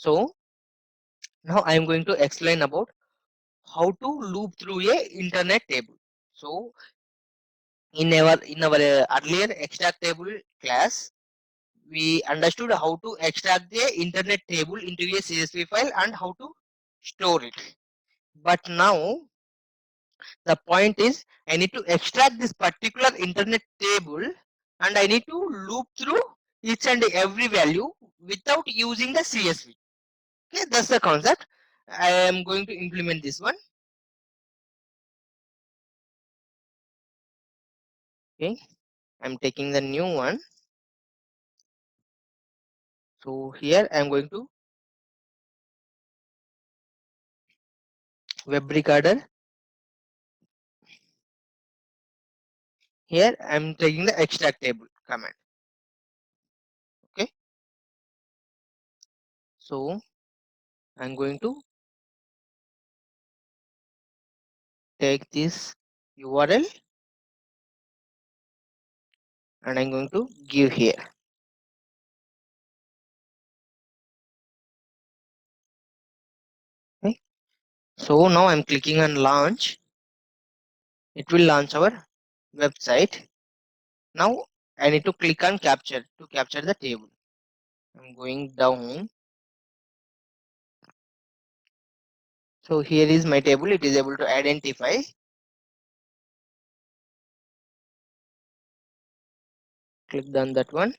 So now I am going to explain about how to loop through a internet table. So in our earlier extract table class, we understood how to extract the internet table into a CSV file and how to store it. But now the point is I need to extract this particular internet table and I need to loop through each and every value without using the CSV. Okay, that's the concept. I am going to implement this one. Okay, I'm taking the new one. So here I'm going to web recorder. Here I'm taking the extract table command. Okay, so I'm going to take this URL and I'm going to give here. Okay, so now I'm clicking on launch. It will launch our website. Now I need to click on capture to capture the table. I'm going down. So here is my table. It is able to identify. Click on that one.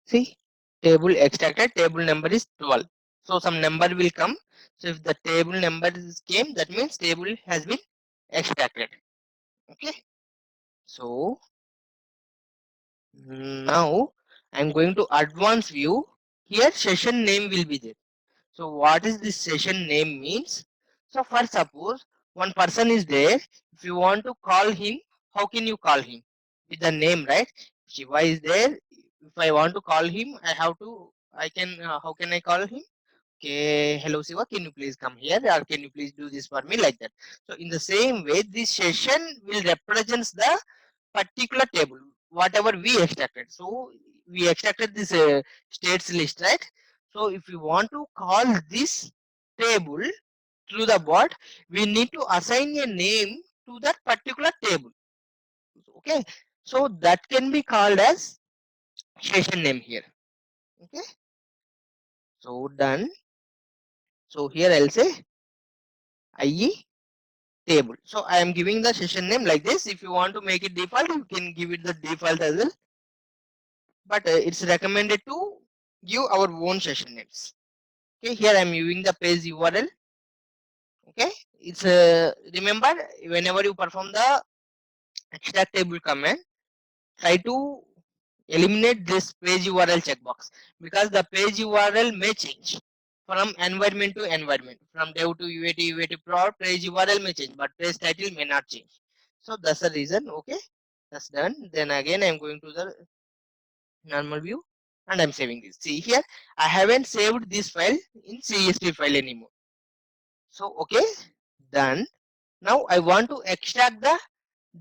See, table extracted. Table number is 12. So some number will come. So if the table number came, that means table has been extracted. Okay. So now I'm going to advanced view. Here session name will be there. So what is this session name means? So for suppose one person is there. If you want to call him, how can you call him? With the name, right? Shiva is there. If I want to call him, I can, how can I call him? Okay, hello Shiva, can you please come here or can you please do this for me, like that. So in the same way, this session will represents the particular table, whatever we extracted. So we extracted this states list, right? So if you want to call this table through the bot, we need to assign a name to that particular table. Okay, so that can be called as session name here. Okay, so done. So here I'll say IE table. So I am giving the session name like this. If you want to make it default, you can give it the default as well. But it's recommended to give our own session names. Okay, here I am using the page URL. Okay, it's remember whenever you perform the extract table command, try to eliminate this page URL checkbox because the page URL may change from environment to environment, from dev to UAT, UAT prod, page URL may change, but page title may not change. So that's the reason. Okay, that's done. Then again, I'm going to the normal view and I'm saving this. See here, I haven't saved this file in CSV file anymore. So okay, done. Now I want to extract the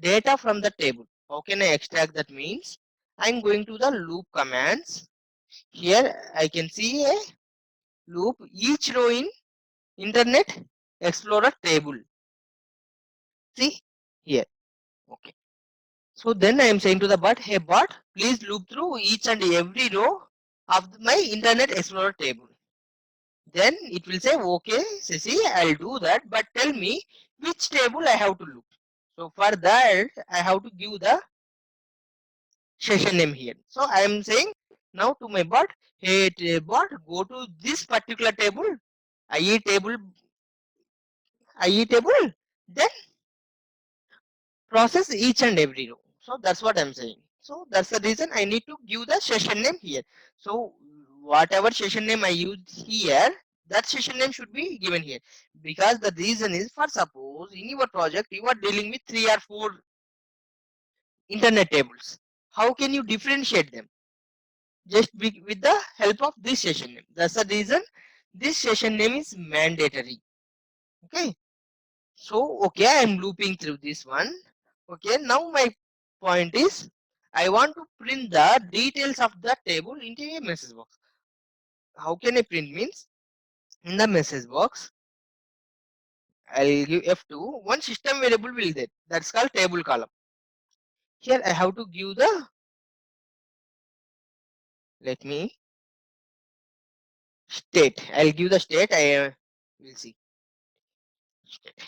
data from the table. How can I extract that means? I'm going to the loop commands. Here I can see a loop each row in Internet Explorer table. See here. Okay. So then I am saying to the bot, hey bot, please loop through each and every row of my Internet Explorer table. Then it will say, okay, Sissy, I'll do that, but tell me which table I have to loop. So for that, I have to give the session name here. So I am saying now to my bot, hey bot, go to this particular table, IE table, IE table, then process each and every row. So that's what I'm saying. So that's the reason I need to give the session name here. So whatever session name I use here, that session name should be given here. Because the reason is, for suppose in your project you are dealing with 3 or 4 internet tables. How can you differentiate them? Just with the help of this session name. That's the reason this session name is mandatory. Okay. So, okay, I am looping through this one. Okay, now my point is I want to print the details of the table into a message box. how can I print means in the message box I'll give F2, one system variable will there, that's called table column. Here I have to give the, let me state, I'll give the state, I will see state.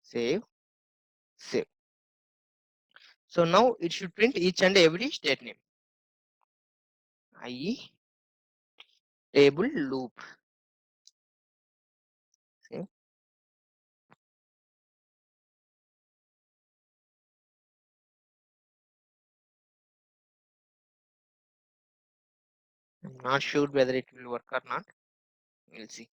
Save, save. So now it should print each and every state name, i.e. table loop. Save. I'm not sure whether it will work or not. We'll see.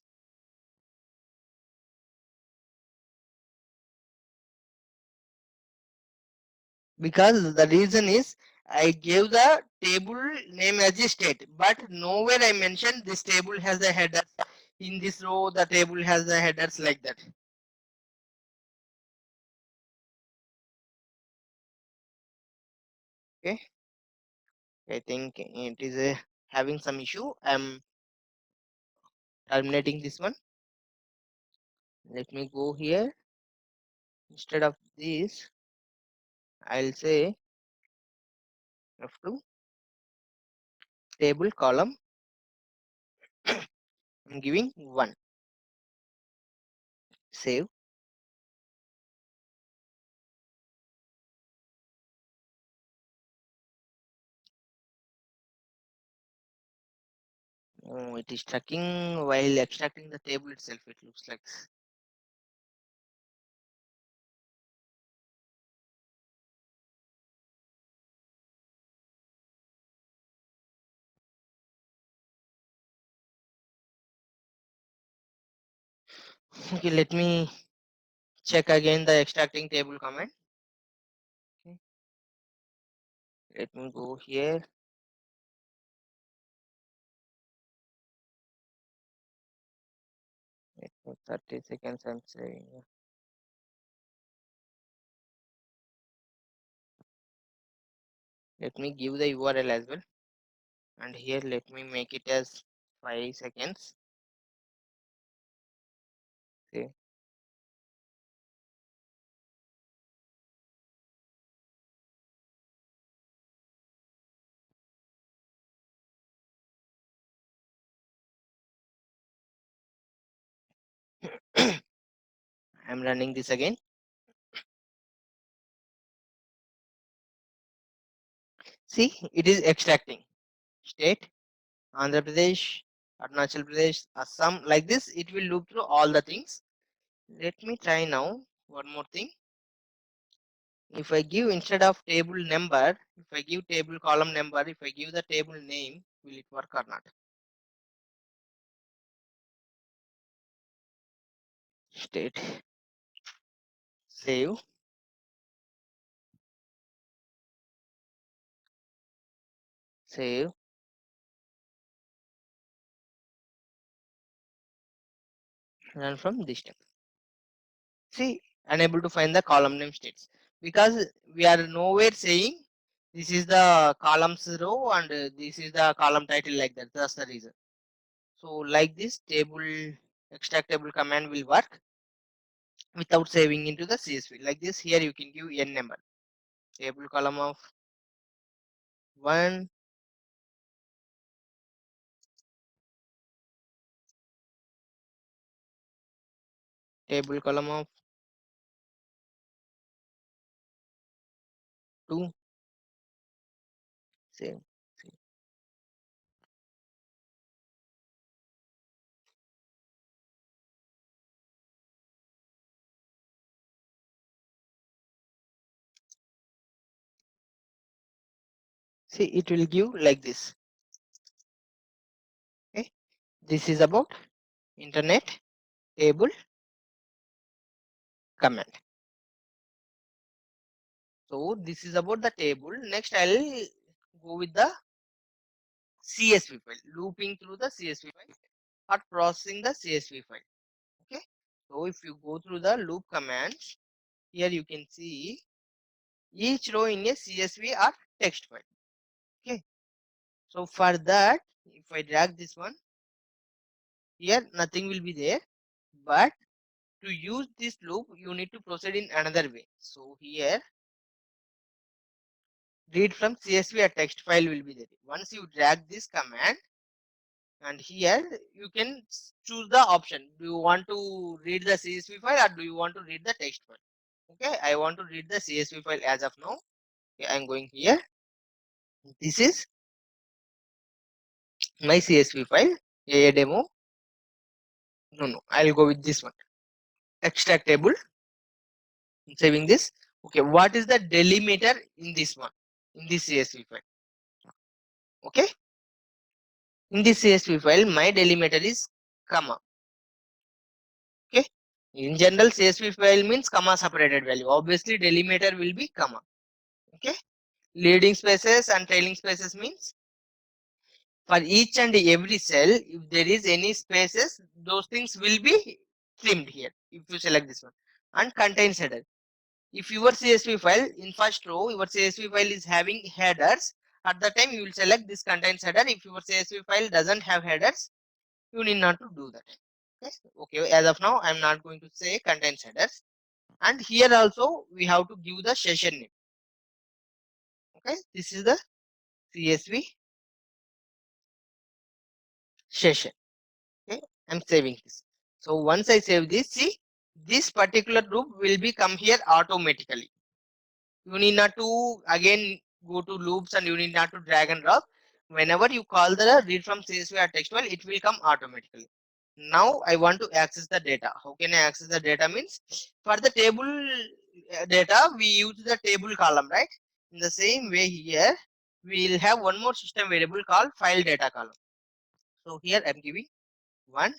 Because the reason is I gave the table name as a state, but nowhere I mentioned this table has the header. In this row, the table has the headers like that. Okay. I think it is having some issue. I'm terminating this one. Let me go here. Instead of this, I'll say F2 table column. I'm giving 1. Save. Oh, it is tracking while extracting the table itself. It looks like. Okay, let me check again the extracting table command. Okay. Let me go here. 30 seconds I'm saying. Let me give the URL as well. And here let me make it as 5 seconds. Okay. I'm running this again. See, it is extracting state, Andhra Pradesh, Arunachal Pradesh, Assam, like this. It will loop through all the things. Let me try now. One more thing. If I give instead of table number, if I give table column number, if I give the table name, will it work or not? State, save, save, run from this step. See, unable to find the column name states because we are nowhere saying this is the columns row and this is the column title like that. That's the reason. So like this table extract table command will work without saving into the CSV. Like this, here you can give n number. Table column of 1, table column of 2, same. See, it will give like this. Okay, this is about internet table command. So this is about the table. Next, I'll go with the CSV file, looping through the CSV file or processing the CSV file. Okay. So if you go through the loop commands, here you can see each row in a CSV or text file. Okay. So for that, if if I drag this one, here nothing will be there. But to use this loop, you need to proceed in another way. So here, read from CSV a text file will be there. Once you drag this command, and here you can choose the option. Do you want to read the CSV file or do you want to read the text file? Okay, I want to read the CSV file as of now. Okay, I'm going here. This is my CSV file, a demo. No, I'll go with this one. Extract table. I'm saving this. Okay, what is the delimiter in this one? In this CSV file. Okay, in this CSV file, my delimiter is comma. Okay, in general, CSV file means comma separated value. Obviously, delimiter will be comma. Okay, leading spaces and trailing spaces means for each and every cell, if there is any spaces, those things will be trimmed here. If you select this one, and contains header. If your CSV file in first row, your CSV file is having headers, at the time you will select this contains header. If your CSV file doesn't have headers, you need not to do that. Okay, as of now, I'm not going to say contains headers. And here also, we have to give the session name. Okay, this is the CSV session. Okay, I'm saving this. So once I save this, see, this particular group will be come here automatically. You need not to again go to loops and you need not to drag and drop. Whenever you call the read from CSV or text file, it will come automatically. Now I want to access the data. How can I access the data means for the table data, we use the table column, right? In the same way here, we will have one more system variable called file data column. So here I'm giving one,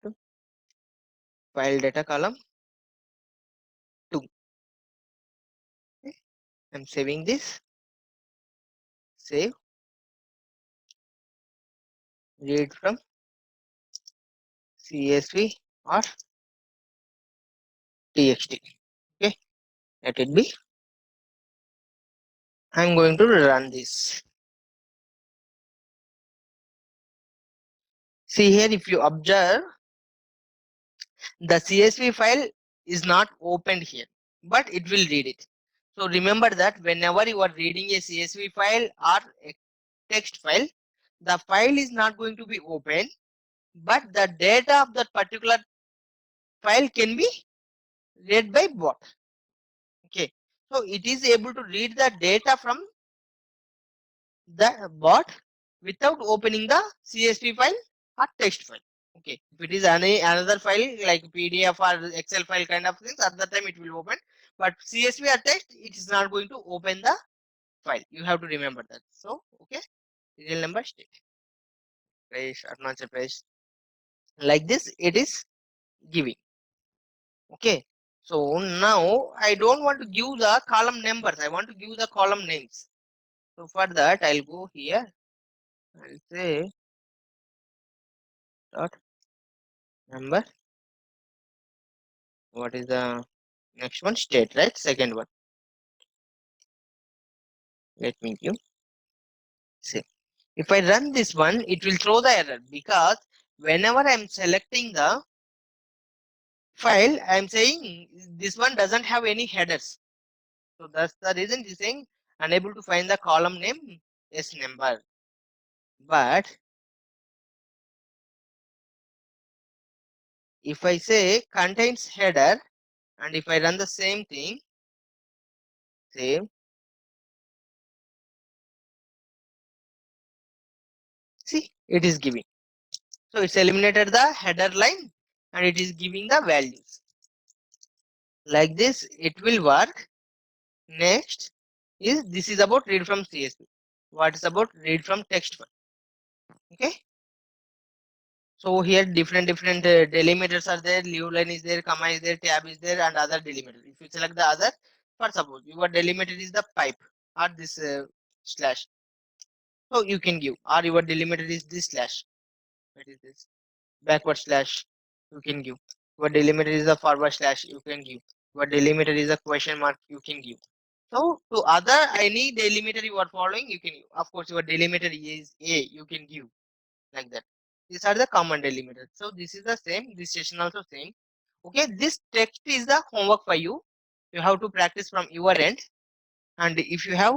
two, file data column 2. Okay. I'm saving this, save, read from CSV or txt. Okay, let it be. I'm going to run this. See here, if you observe, the CSV file is not opened here, but it will read it. So remember that whenever you are reading a CSV file or a text file, the file is not going to be open, but the data of that particular file can be read by bot. Okay, so it is able to read the data from the bot without opening the CSV file or text file. Okay, if it is any another file like PDF or Excel file kind of things, at that time it will open. But CSV or text, it is not going to open the file. You have to remember that. So, okay, serial number state. Pradesh, Arunachal Pradesh. Like this, it is giving. Okay, so now I don't want to give the column numbers. I want to give the column names. So for that, I'll go here. I'll say dot number. What is the next one? State, right? Second one. Let me give. Say. If I run this one, it will throw the error because whenever I'm selecting the file, I'm saying this one doesn't have any headers. So that's the reason it's saying unable to find the column name is number. But if I say contains header and if I run the same thing, save, see, it is giving. So it's eliminated the header line and it is giving the values. Like this, it will work. Next is this is about read from CSV. What is about read from text file? Okay. So here different delimiters are there. Leave line is there, comma is there, tab is there, and other delimiter. If you select the other, for suppose your delimiter is the pipe or this slash, so you can give. Or your delimiter is this slash. What is this? Backward slash. You can give. Your delimiter is the forward slash. You can give. Your delimiter is a question mark. You can give. So to other any delimiter you are following, you can, of course, your delimiter is A, you can give like that. These are the common delimiters. So this is the same. This session also same. Okay, this text is the homework for you. You have to practice from your end. And if you have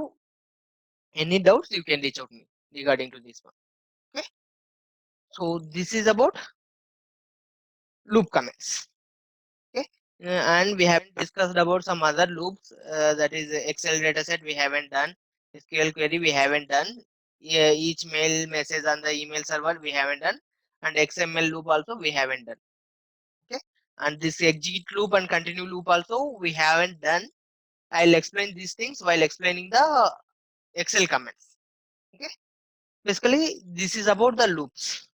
any doubts, you can reach out to me regarding to this one. Okay. So this is about loop comments. Okay. And we haven't discussed about some other loops. That is Excel dataset we haven't done. SQL query we haven't done. Each mail message on the email server we haven't done. And XML loop also we haven't done. Okay. And this exit loop and continue loop also we haven't done. I'll explain these things while explaining the Excel comments. Okay. Basically, this is about the loops.